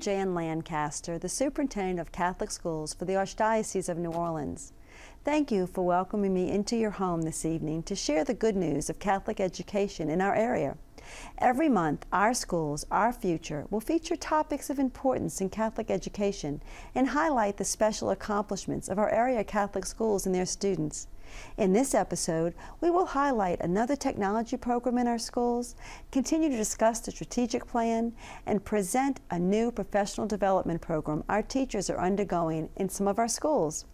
Jan Lancaster, the Superintendent of Catholic Schools for the Archdiocese of New Orleans. Thank you for welcoming me into your home this evening to share the good news of Catholic education in our area. Every month, Our Schools, Our Future will feature topics of importance in Catholic education and highlight the special accomplishments of our area Catholic schools and their students. In this episode, we will highlight another technology program in our schools, continue to discuss the strategic plan, and present a new professional development program our teachers are undergoing in some of our schools.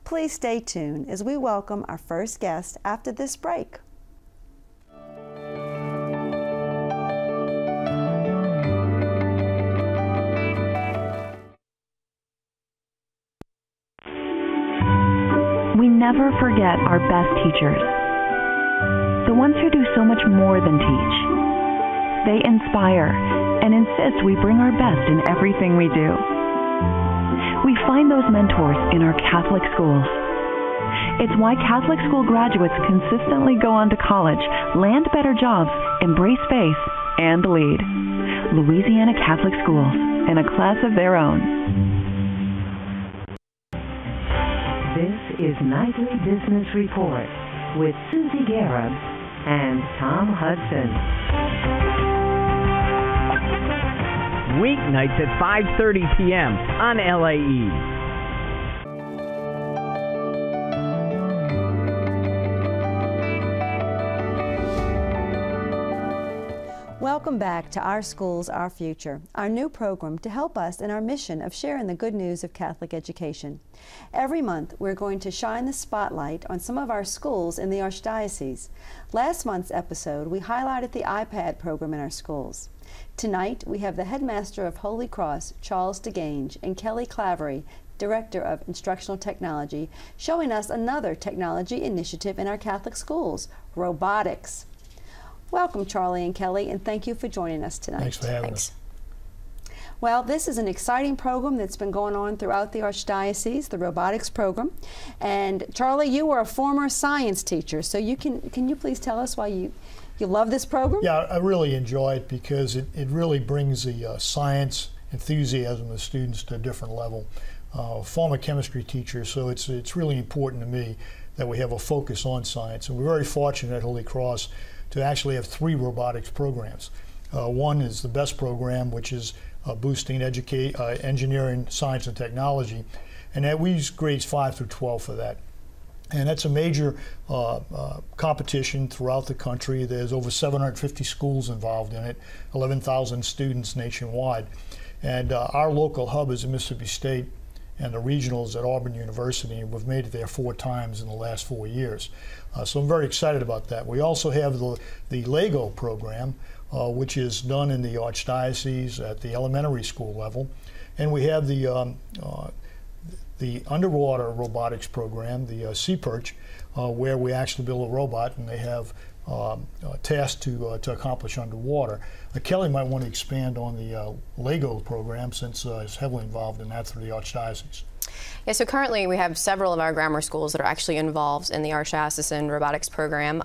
Please stay tuned as we welcome our first guest after this break. We never forget our best teachers, the ones who do so much more than teach. They inspire and insist we bring our best in everything we do. We find those mentors in our Catholic schools. It's why Catholic school graduates consistently go on to college, land better jobs, embrace faith, and lead. Louisiana Catholic schools in a class of their own. This is Nightly Business Report with Susie Garib and Tom Hudson. Weeknights at 5:30 p.m. on LAE. Welcome back to Our Schools, Our Future, our new program to help us in our mission of sharing the good news of Catholic education. Every month, we're going to shine the spotlight on some of our schools in the Archdiocese. Last month's episode, we highlighted the iPad program in our schools. Tonight, we have the headmaster of Holy Cross, Charles DeGange, and Kelly Clavery, Director of Instructional Technology, showing us another technology initiative in our Catholic schools, robotics. Welcome, Charlie and Kelly, and thank you for joining us tonight. Thanks for having us. Well, this is an exciting program that's been going on throughout the Archdiocese, the robotics program. And Charlie, you were a former science teacher, so can you please tell us why you love this program? Yeah, I really enjoy it because it really brings the science enthusiasm of students to a different level. Former chemistry teacher, so it's really important to me that we have a focus on science. And we're very fortunate at Holy Cross to actually have 3 robotics programs. One is the BEST program, which is boosting engineering, science, and technology. And that we use grades 5 through 12 for that. And that's a major competition throughout the country. There's over 750 schools involved in it, 11,000 students nationwide. And our local hub is in Mississippi State, and the regionals at Auburn University, and we've made it there 4 times in the last 4 years. So I'm very excited about that. We also have the LEGO program, which is done in the Archdiocese at the elementary school level. And we have the underwater robotics program, the Sea Perch, where we actually build a robot and they have tasks to accomplish underwater. Kelly might want to expand on the LEGO program since he's heavily involved in that through the Archdiocese. Yeah, so currently we have several of our grammar schools that are actually involved in the Archdiocesan robotics program.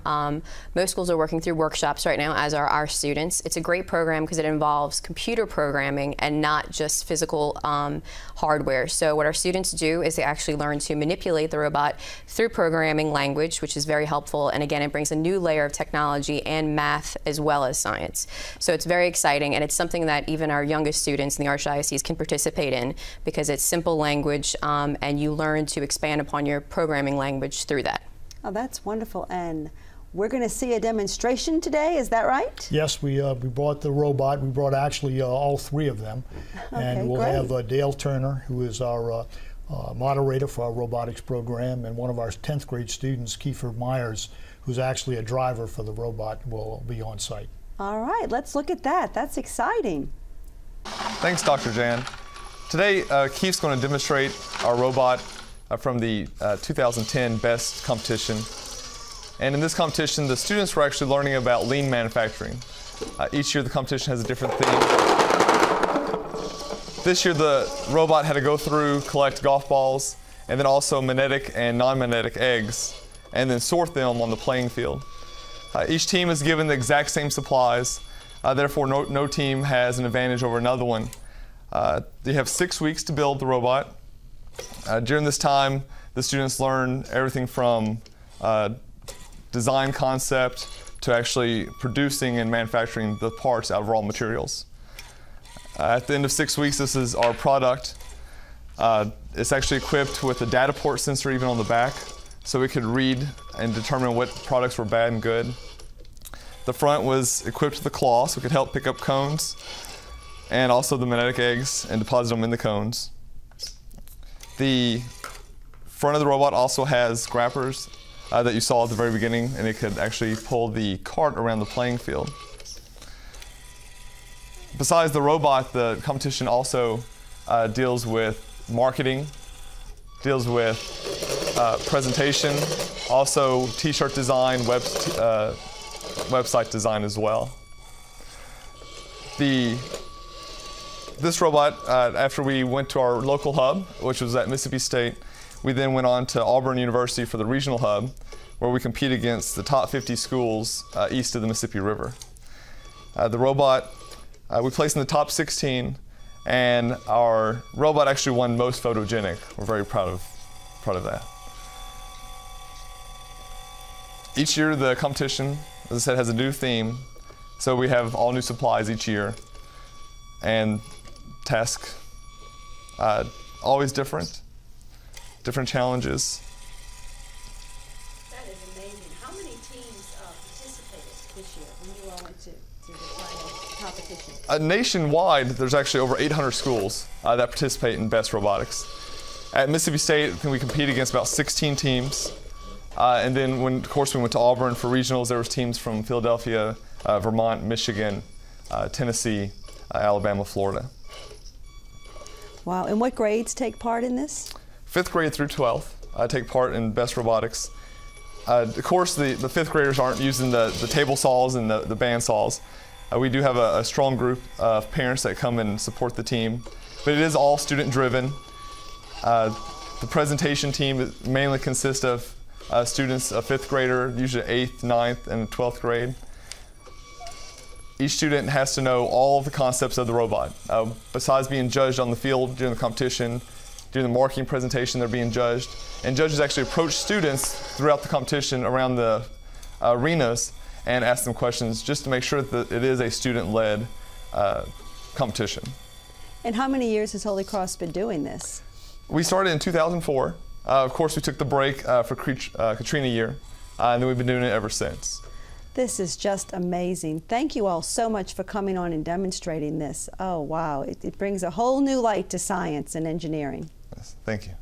Most schools are working through workshops right now, as are our students. It's a great program because it involves computer programming and not just physical hardware. So what our students do is they actually learn to manipulate the robot through programming language, which is very helpful. And again, it brings a new layer of technology and math as well as science. So it's very exciting, and it's something that even our youngest students in the Archdiocese can participate in because it's simple language. And you learn to expand upon your programming language through that. Oh, that's wonderful. And we're going to see a demonstration today, is that right? Yes, we brought the robot. We brought actually all 3 of them. Okay, and we'll great. have Dale Turner, who is our moderator for our robotics program, and one of our 10th grade students, Kiefer Myers, who's actually a driver for the robot, will be on site. All right, let's look at that. That's exciting. Thanks, Dr. Jan. Today, Keith's going to demonstrate our robot from the 2010 BEST competition. And in this competition, the students were actually learning about lean manufacturing. Each year, the competition has a different theme. This year, the robot had to go through, collect golf balls, and then also magnetic and non-magnetic eggs, and then sort them on the playing field. Each team is given the exact same supplies, therefore no team has an advantage over another one. They have 6 weeks to build the robot. During this time, the students learn everything from design concept to actually producing and manufacturing the parts out of raw materials. At the end of 6 weeks, this is our product. It's actually equipped with a data port sensor even on the back, so we could read and determine what products were bad and good. The front was equipped with a claw, so it could help pick up cones, and also the magnetic eggs and deposit them in the cones. The front of the robot also has grappers that you saw at the very beginning, and it could actually pull the cart around the playing field. Besides the robot, the competition also deals with marketing, deals with presentation, also t-shirt design, website design as well. This robot, after we went to our local hub, which was at Mississippi State, we then went on to Auburn University for the regional hub, where we compete against the top 50 schools east of the Mississippi River. The robot, we placed in the top 16, and our robot actually won most photogenic. We're very proud of that. Each year the competition, as I said, has a new theme, so we have all new supplies each year, and task always different challenges. That is amazing. How many teams participated this year when you all went to the final competition? Nationwide, there's actually over 800 schools that participate in Best Robotics. At Mississippi State, we compete against about 16 teams. And then when, of course, we went to Auburn for regionals, there was teams from Philadelphia, Vermont, Michigan, Tennessee, Alabama, Florida. Wow, and what grades take part in this? 5th grade through 12th take part in Best Robotics. Of course, the 5th graders aren't using the table saws and the band saws. We do have a strong group of parents that come and support the team, but it is all student driven. The presentation team mainly consists of students, a 5th grader, usually 8th, 9th, and 12th grade. Each student has to know all of the concepts of the robot. Besides being judged on the field during the competition, during the marketing presentation, they're being judged. And judges actually approach students throughout the competition around the arenas and ask them questions just to make sure that it is a student-led competition. And how many years has Holy Cross been doing this? We started in 2004. Of course, we took the break for Katrina year, and then we've been doing it ever since. This is just amazing. Thank you all so much for coming on and demonstrating this. Oh, wow. It brings a whole new light to science and engineering. Yes, thank you.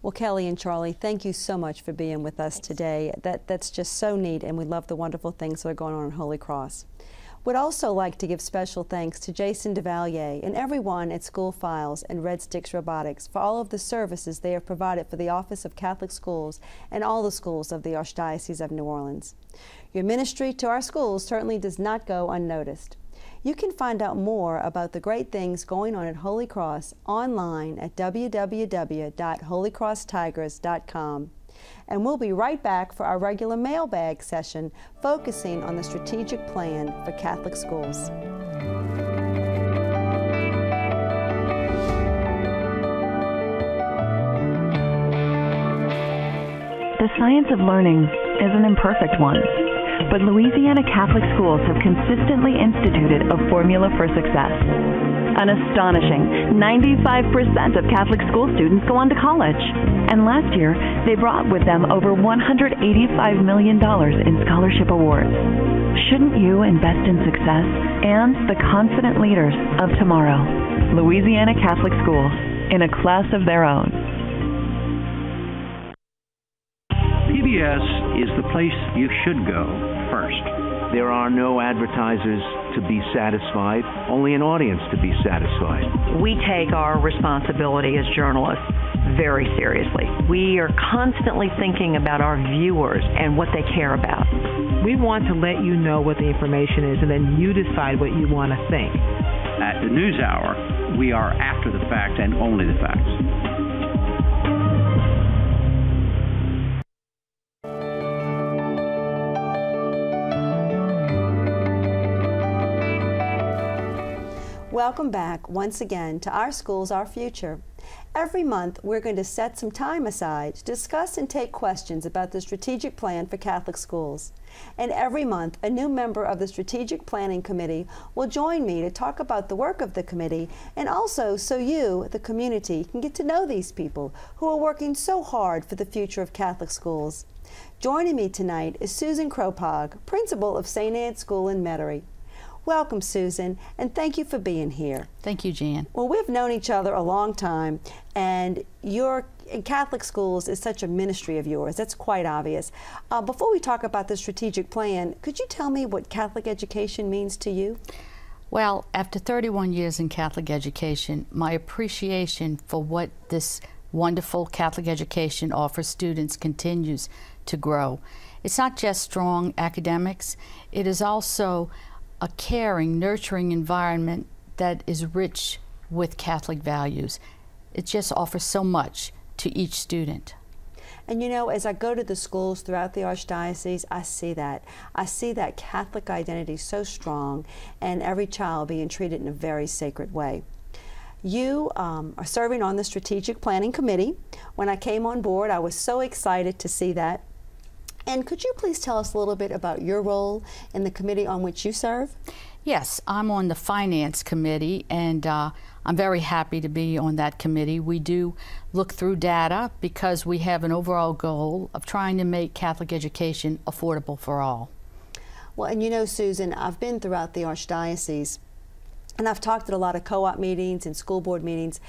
Well, Kelly and Charlie, thank you so much for being with us today. That's just so neat, and we love the wonderful things that are going on in Holy Cross. We'd also like to give special thanks to Jason DeValier and everyone at School Files and Red Sticks Robotics for all of the services they have provided for the Office of Catholic Schools and all the schools of the Archdiocese of New Orleans. Your ministry to our schools certainly does not go unnoticed. You can find out more about the great things going on at Holy Cross online at www.holycrosstigers.com. And we'll be right back for our regular mailbag session focusing on the strategic plan for Catholic schools. The science of learning is an imperfect one, but Louisiana Catholic schools have consistently instituted a formula for success. An astonishing 95% of Catholic school students go on to college. And last year, they brought with them over $185 million in scholarship awards. Shouldn't you invest in success and the confident leaders of tomorrow? Louisiana Catholic schools, in a class of their own. PBS is the place you should go first. There are no advertisers to be satisfied, only an audience to be satisfied. We take our responsibility as journalists very seriously. We are constantly thinking about our viewers and what they care about. We want to let you know what the information is, and then you decide what you want to think. At the News Hour, we are after the facts and only the facts. welcome back once again to Our Schools, Our Future. Every month, we're going to set some time aside to discuss and take questions about the strategic plan for Catholic schools. And every month, a new member of the Strategic Planning Committee will join me to talk about the work of the committee, and also so you, the community, can get to know these people who are working so hard for the future of Catholic schools. Joining me tonight is Susan Kropog, principal of St. Anne's School in Metairie. Welcome, Susan, and thank you for being here. Thank you, Jan. Well, we've known each other a long time, and your Catholic schools is such a ministry of yours. That's quite obvious. Before we talk about the strategic plan, could you tell me what Catholic education means to you? Well, after 31 years in Catholic education, my appreciation for what this wonderful Catholic education offers students continues to grow. It's not just strong academics, it is also a caring, nurturing environment that is rich with Catholic values. It just offers so much to each student. And you know, as I go to the schools throughout the Archdiocese, I see that. I see that Catholic identity so strong, and every child being treated in a very sacred way. You are serving on the Strategic Planning Committee. When I came on board, I was so excited to see that. And could you please tell us a little bit about your role in the committee on which you serve? Yes, I'm on the Finance Committee, and I'm very happy to be on that committee. We do look through data because we have an overall goal of trying to make Catholic education affordable for all. Well, and you know, Susan, I've been throughout the Archdiocese, and I've talked at a lot of co-op meetings and school board meetings,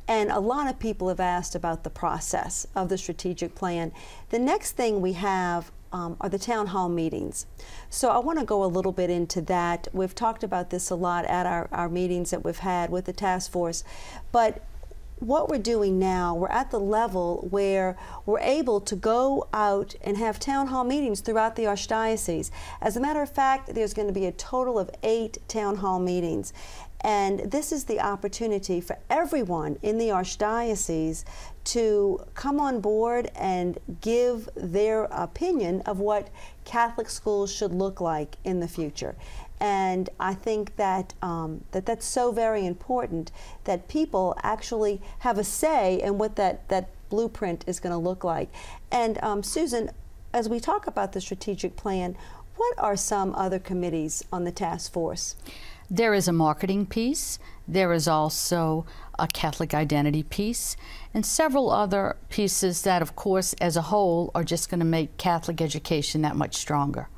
and a lot of people have asked about the process of the strategic plan. The next thing we have are the town hall meetings. So I want to go a little bit into that. We've talked about this a lot at our meetings that we've had with the task force. But what we're doing now, we're at the level where we're able to go out and have town hall meetings throughout the Archdiocese. As a matter of fact, there's going to be a total of 8 town hall meetings. And this is the opportunity for everyone in the Archdiocese to come on board and give their opinion of what Catholic schools should look like in the future. And I think that that's so very important, that people actually have a say in what that blueprint is going to look like. And Susan, as we talk about the strategic plan, what are some other committees on the task force? There is a marketing piece, there is also a Catholic identity piece, and several other pieces that, of course, as a whole, are just going to make Catholic education that much stronger.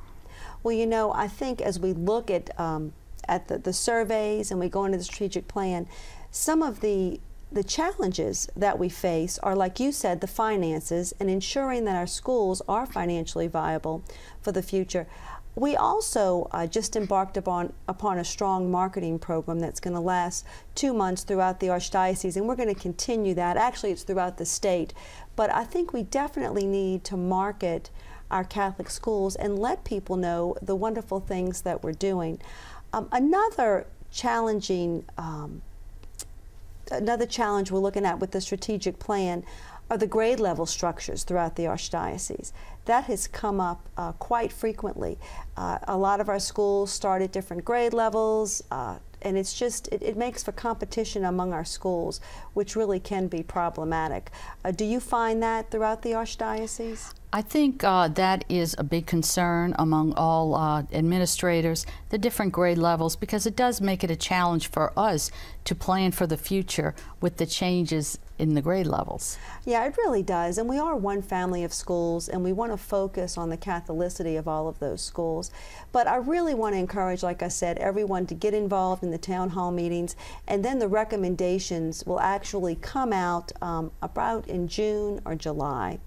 Well, you know, I think as we look at the surveys and we go into the strategic plan, some of the challenges that we face are, like you said, the finances and ensuring that our schools are financially viable for the future. We also just embarked upon a strong marketing program that's going to last 2 months throughout the Archdiocese, and we're going to continue that. Actually, it's throughout the state. But I think we definitely need to market our Catholic schools and let people know the wonderful things that we're doing. Another challenge we're looking at with the strategic plan are the grade level structures throughout the Archdiocese. That has come up quite frequently. A lot of our schools start at different grade levels, and it's just, it makes for competition among our schools, which really can be problematic. Do you find that throughout the Archdiocese? I think that is a big concern among all administrators, the different grade levels, because it does make it a challenge for us to plan for the future with the changes in the grade levels. Yeah, it really does. And we are one family of schools, and we want to focus on the Catholicity of all of those schools. But I really want to encourage, like I said, everyone to get involved in the town hall meetings, and then the recommendations will actually come out about in June or July.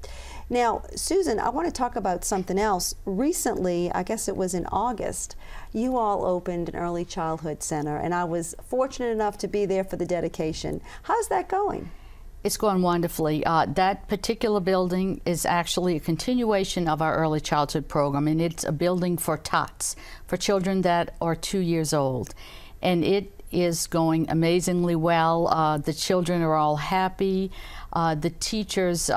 Now, Susan, I want to talk about something else. Recently, I guess it was in August, you all opened an early childhood center, and I was fortunate enough to be there for the dedication. How's that going? It's going wonderfully. That particular building is actually a continuation of our early childhood program, and it's a building for tots, for children that are 2 years old. And it is going amazingly well. The children are all happy. The teachers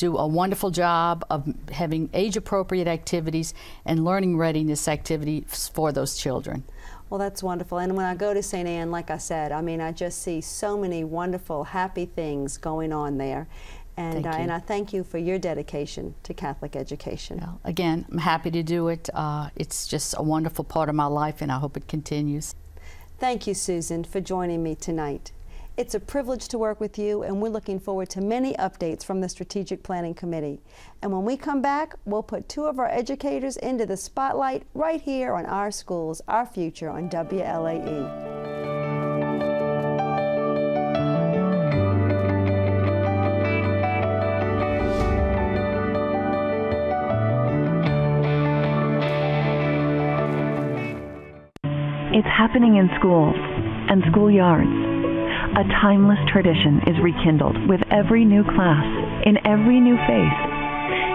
do a wonderful job of having age-appropriate activities and learning readiness activities for those children. Well, that's wonderful. And when I go to St. Anne, like I said, I mean, I just see so many wonderful, happy things going on there. And I thank you for your dedication to Catholic education. Well, again, I'm happy to do it. It's just a wonderful part of my life, and I hope it continues. Thank you, Susan, for joining me tonight. It's a privilege to work with you, and we're looking forward to many updates from the Strategic Planning Committee. And when we come back, we'll put two of our educators into the spotlight right here on Our Schools, Our Future on WLAE. It's happening in schools and schoolyards. A timeless tradition is rekindled with every new class, in every new face.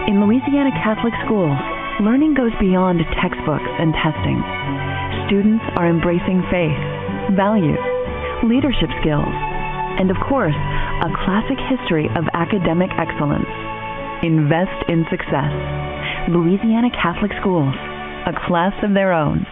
In Louisiana Catholic schools, learning goes beyond textbooks and testing. Students are embracing faith, values, leadership skills, and of course, a classic history of academic excellence. Invest in success. Louisiana Catholic schools, a class of their own.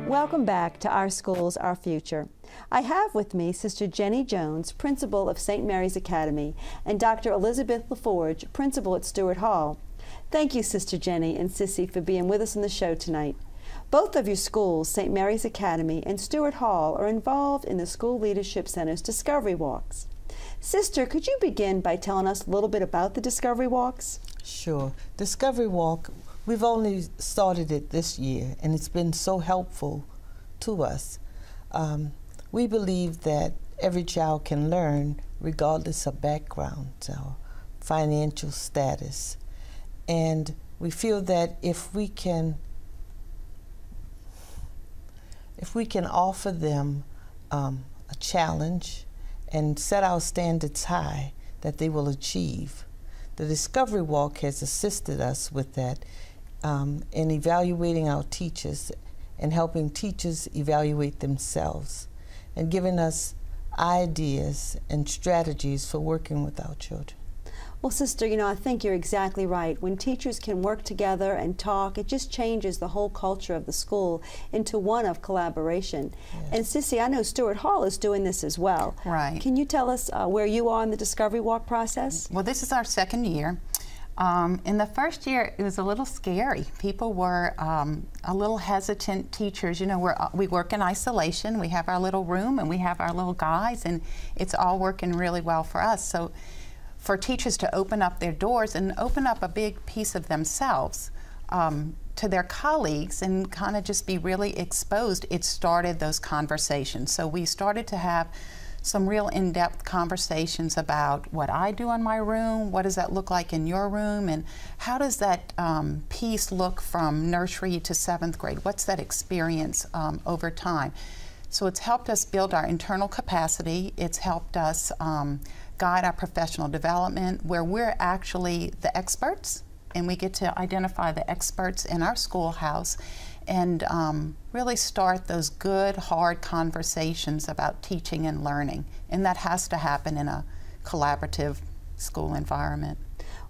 Welcome back to Our Schools, Our Future. I have with me Sister Jenny Jones, Principal of St. Mary's Academy, and Dr. Elizabeth LaForge, Principal at Stewart Hall. Thank you, Sister Jenny and Sissy, for being with us on the show tonight. Both of your schools, St. Mary's Academy and Stewart Hall, are involved in the School Leadership Center's Discovery Walks. Sister, could you begin by telling us a little bit about the Discovery Walks? Sure. Discovery Walk, we've only started it this year, and it's been so helpful to us. We believe that every child can learn regardless of background or financial status. And we feel that if we can offer them a challenge and set our standards high, that they will achieve. The Discovery Walk has assisted us with that in evaluating our teachers and helping teachers evaluate themselves and giving us ideas and strategies for working with our children. Well, Sister, you know, I think you're exactly right. When teachers can work together and talk, it just changes the whole culture of the school into one of collaboration. Yes. And Sissy, I know Stewart Hall is doing this as well. Right. Can you tell us where you are in the Discovery Walk process? Well, this is our second year. In the first year, it was a little scary. People were a little hesitant. Teachers, you know, we work in isolation. We have our little room and we have our little guys, and it's all working really well for us. So for teachers to open up their doors and open up a big piece of themselves to their colleagues and kind of just be really exposed, it started those conversations. So we started to have some real in-depth conversations about what I do in my room, what does that look like in your room, and how does that piece look from nursery to 7th grade? What's that experience over time? So it's helped us build our internal capacity. It's helped us guide our professional development, where we're actually the experts, and we get to identify the experts in our schoolhouse and really start those good, hard conversations about teaching and learning. And that has to happen in a collaborative school environment.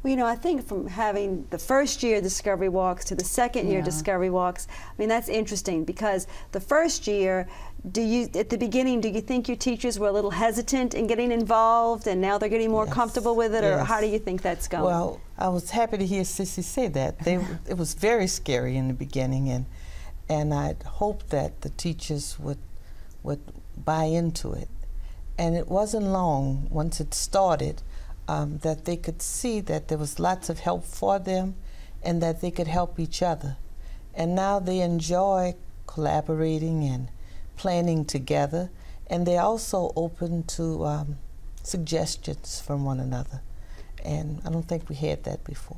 Well, you know, I think from having the first year Discovery Walks to the second year Discovery Walks, I mean, that's interesting, because the first year, at the beginning, do you think your teachers were a little hesitant in getting involved, and now they're getting more comfortable with it, or how do you think that's going? Well, I was happy to hear Sissy say that. It was very scary in the beginning, and I hoped that the teachers would buy into it. And it wasn't long, once it started, that they could see that there was lots of help for them and that they could help each other. And now they enjoy collaborating and planning together, and they're also open to suggestions from one another. and I don't think we had that before.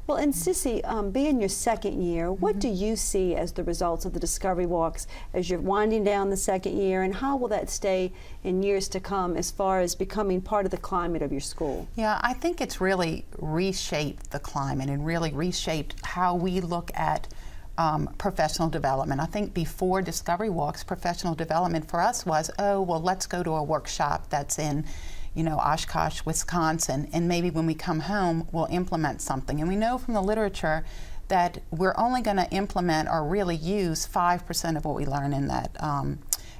Well, and Sissy, being your second year, what do you see as the results of the Discovery Walks as you're winding down the second year, and how will that stay in years to come as far as becoming part of the climate of your school? Yeah, I think it's really reshaped the climate and really reshaped how we look at professional development. I think before Discovery Walks, professional development for us was, oh, well, let's go to a workshop that's in, you know, Oshkosh, Wisconsin, and maybe when we come home, we'll implement something. And we know from the literature that we're only going to implement or really use 5% of what we learn in that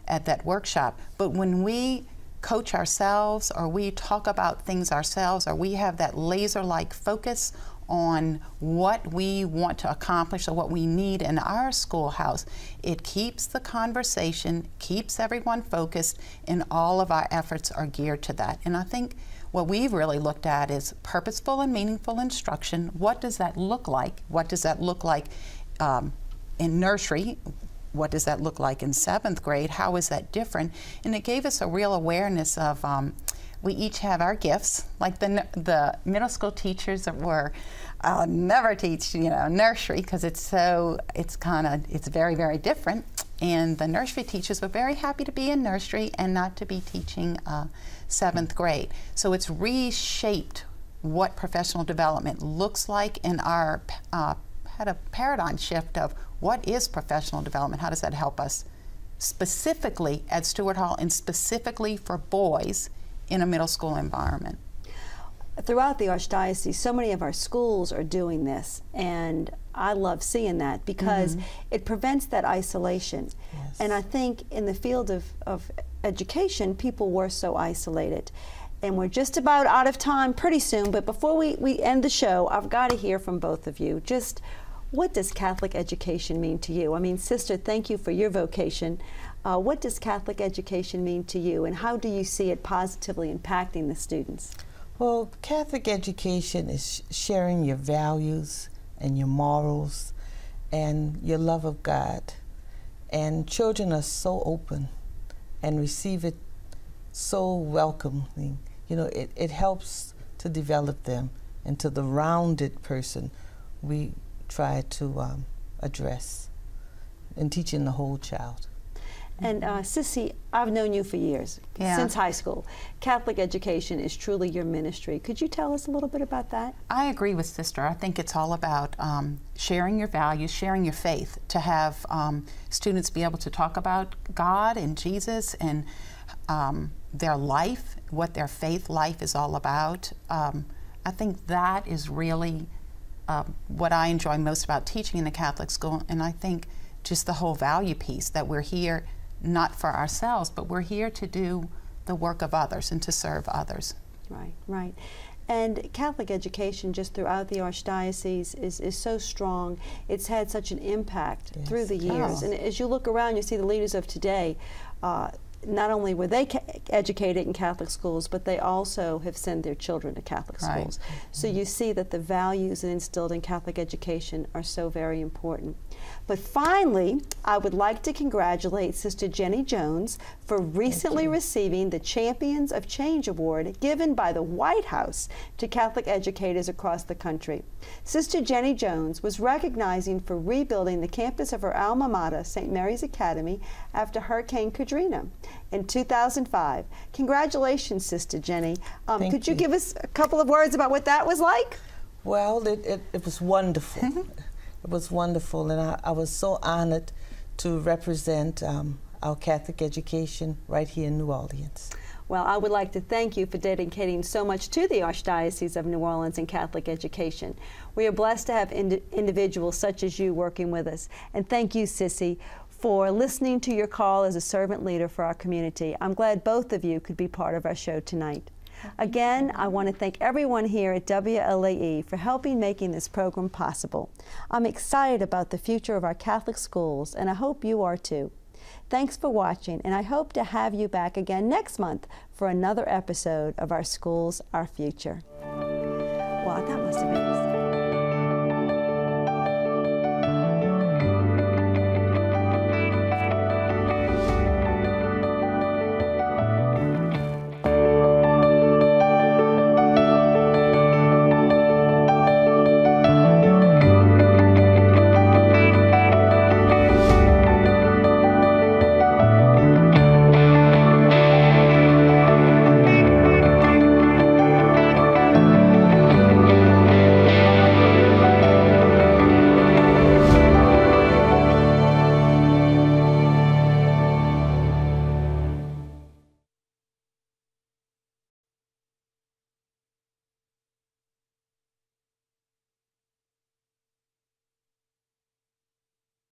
at that workshop. But when we coach ourselves, or we talk about things ourselves, or we have that laser-like focus on what we want to accomplish or what we need in our schoolhouse, it keeps the conversation, keeps everyone focused, and all of our efforts are geared to that. And I think what we've really looked at is purposeful and meaningful instruction. What does that look like? What does that look like in nursery? What does that look like in 7th grade? How is that different? And it gave us a real awareness of we each have our gifts. Like the middle school teachers were, I'll never teach, you know, nursery because it's very, very different. And the nursery teachers were very happy to be in nursery and not to be teaching 7th grade. So it's reshaped what professional development looks like, in our had a paradigm shift of what is professional development, how does that help us specifically at Stewart Hall and specifically for boys in a middle school environment. Throughout the Archdiocese, so many of our schools are doing this, and I love seeing that because it prevents that isolation. Yes. And I think in the field of education, people were so isolated. And we're just about out of time pretty soon, but before we end the show, I've got to hear from both of you. Just what does Catholic education mean to you? I mean, Sister, thank you for your vocation. What does Catholic education mean to you, and how do you see it positively impacting the students? Well, Catholic education is sharing your values and your morals and your love of God. And children are so open and receive it so welcoming. You know, it helps to develop them into the rounded person we try to address in teaching the whole child. And Sissy, I've known you for years, since high school. Catholic education is truly your ministry. Could you tell us a little bit about that? I agree with Sister. I think it's all about sharing your values, sharing your faith, to have students be able to talk about God and Jesus and their life, what their faith life is all about. I think that is really what I enjoy most about teaching in a Catholic school, and I think just the whole value piece, that we're here not for ourselves, but we're here to do the work of others and to serve others. Right, right. And Catholic education just throughout the Archdiocese is so strong. It's had such an impact through the years. And as you look around, you see the leaders of today, not only were they educated in Catholic schools, but they also have sent their children to Catholic schools. So you see that the values instilled in Catholic education are so very important. But finally, I would like to congratulate Sister Jenny Jones for recently receiving the Champions of Change Award given by the White House to Catholic educators across the country. Sister Jenny Jones was recognizing for rebuilding the campus of her alma mater, St. Mary's Academy, after Hurricane Katrina in 2005. Congratulations, Sister Jenny. Could you give us a couple of words about what that was like? Well, it was wonderful. It was wonderful, and I was so honored to represent our Catholic education right here in New Orleans. Well, I would like to thank you for dedicating so much to the Archdiocese of New Orleans and Catholic education. We are blessed to have individuals such as you working with us. And thank you, Sissy, for listening to your call as a servant leader for our community. I'm glad both of you could be part of our show tonight. Again, I want to thank everyone here at WLAE for helping making this program possible. I'm excited about the future of our Catholic schools, and I hope you are too. Thanks for watching, and I hope to have you back again next month for another episode of Our Schools, Our Future. Wow, that must have been